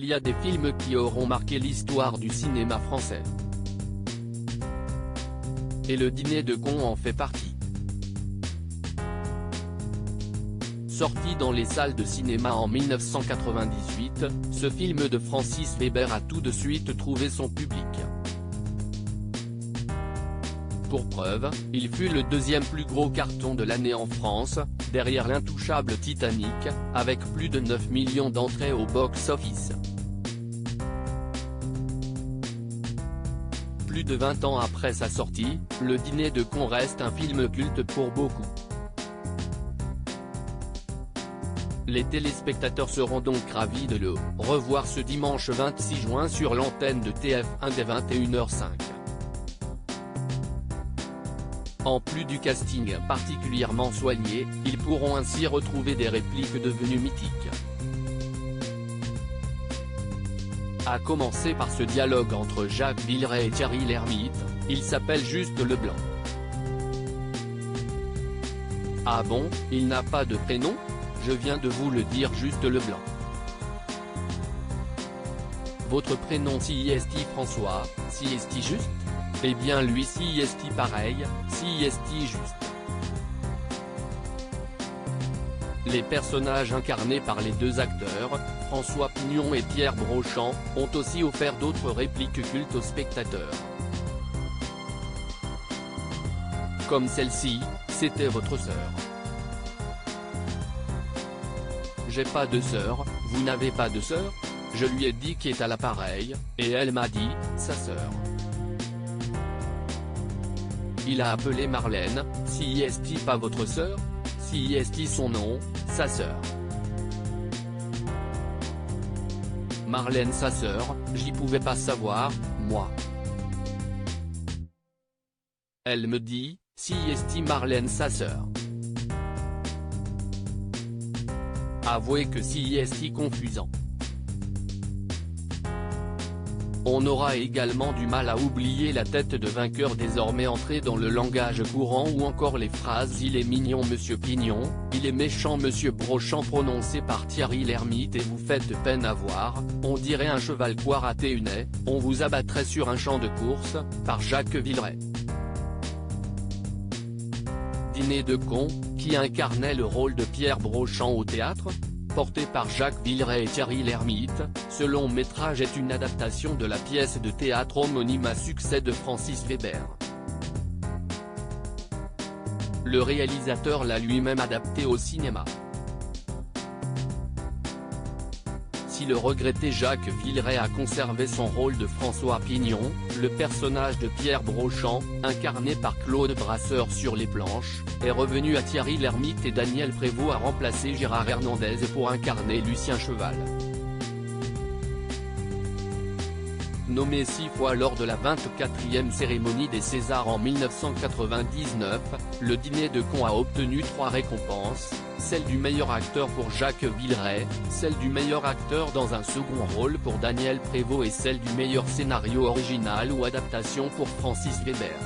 il y a des films qui auront marqué l'histoire du cinéma français. Et Le Dîner de cons en fait partie. Sorti dans les salles de cinéma en 1998, ce film de Francis Weber a tout de suite trouvé son public. Pour preuve, il fut le deuxième plus gros carton de l'année en France, derrière l'intouchable Titanic, avec plus de 9 millions d'entrées au box-office. Plus de 20 ans après sa sortie, Le Dîner de cons reste un film culte pour beaucoup. Les téléspectateurs seront donc ravis de le revoir ce dimanche 26 juin sur l'antenne de TF1 dès 21h05. En plus du casting particulièrement soigné, ils pourront ainsi retrouver des répliques devenues mythiques. À commencer par ce dialogue entre Jacques Villeray et Thierry Lhermitte, il s'appelle Juste Leblanc. Ah bon, il n'a pas de prénom ? Je viens de vous le dire, Juste Leblanc. Votre prénom si est François, si est juste ? Eh bien lui si est pareil, si est juste. Les personnages incarnés par les deux acteurs, François Pignon et Pierre Brochand, ont aussi offert d'autres répliques cultes aux spectateurs. Comme celle-ci, c'était votre sœur. J'ai pas de sœur, vous n'avez pas de sœur ? Je lui ai dit qui est à l'appareil, et elle m'a dit, sa sœur. Il a appelé Marlène, si est pas votre sœur ? Si est son nom, sa sœur. Marlène sa sœur, j'y pouvais pas savoir, moi. Elle me dit, si est Marlène sa sœur. Avouez que si est confusant. On aura également du mal à oublier la tête de vainqueur désormais entrée dans le langage courant ou encore les phrases « Il est mignon Monsieur Pignon, il est méchant Monsieur Brochand » prononcées par Thierry Lhermitte et « Vous faites peine à voir, on dirait un cheval quoi raté une haie, on vous abattrait sur un champ de course » par Jacques Villeray. Dîner de cons, qui incarnait le rôle de Pierre Brochand au théâtre, porté par Jacques Villeray et Thierry Lhermitte, ce long métrage est une adaptation de la pièce de théâtre homonyme à succès de Francis Weber. Le réalisateur l'a lui-même adapté au cinéma. Si le regretté Jacques Villeray a conservé son rôle de François Pignon, le personnage de Pierre Brochand, incarné par Claude Brasseur sur les planches, est revenu à Thierry Lhermitte et Daniel Prévost a remplacé Gérard Hernandez pour incarner Lucien Cheval. Nommé 6 fois lors de la 24e cérémonie des Césars en 1999, Le Dîner de cons a obtenu 3 récompenses, celle du meilleur acteur pour Jacques Villeray, celle du meilleur acteur dans un second rôle pour Daniel Prévost et celle du meilleur scénario original ou adaptation pour Francis Weber.